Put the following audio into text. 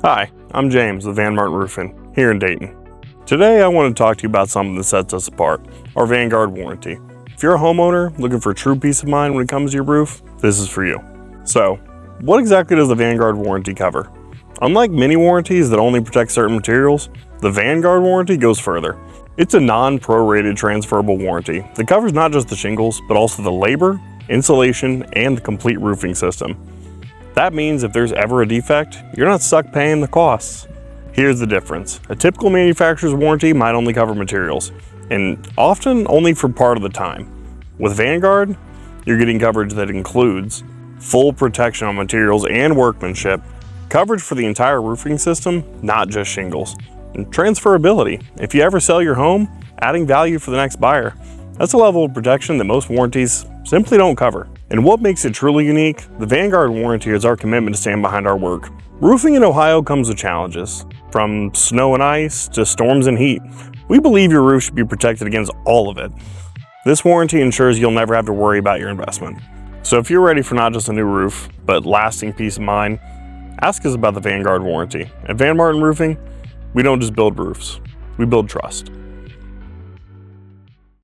Hi, I'm James with VanGuard Roofing here in Dayton. Today I want to talk to you about something that sets us apart, our VanGuard Warranty. If you're a homeowner looking for true peace of mind when it comes to your roof, this is for you. So, what exactly does the VanGuard Warranty cover? Unlike many warranties that only protect certain materials, the VanGuard Warranty goes further. It's a non-prorated transferable warranty that covers not just the shingles, but also the labor, insulation, and the complete roofing system. That means if there's ever a defect, you're not stuck paying the costs. Here's the difference. A typical manufacturer's warranty might only cover materials, and often only for part of the time. With VanGuard, you're getting coverage that includes full protection on materials and workmanship, coverage for the entire roofing system, not just shingles, and transferability. If you ever sell your home, adding value for the next buyer. That's a level of protection that most warranties simply don't cover. And what makes it truly unique, the VanGuard Warranty is our commitment to stand behind our work. Roofing in Ohio comes with challenges, from snow and ice to storms and heat. We believe your roof should be protected against all of it. This warranty ensures you'll never have to worry about your investment. So if you're ready for not just a new roof, but lasting peace of mind, ask us about the VanGuard Warranty. At Van Martin Roofing, we don't just build roofs, we build trust.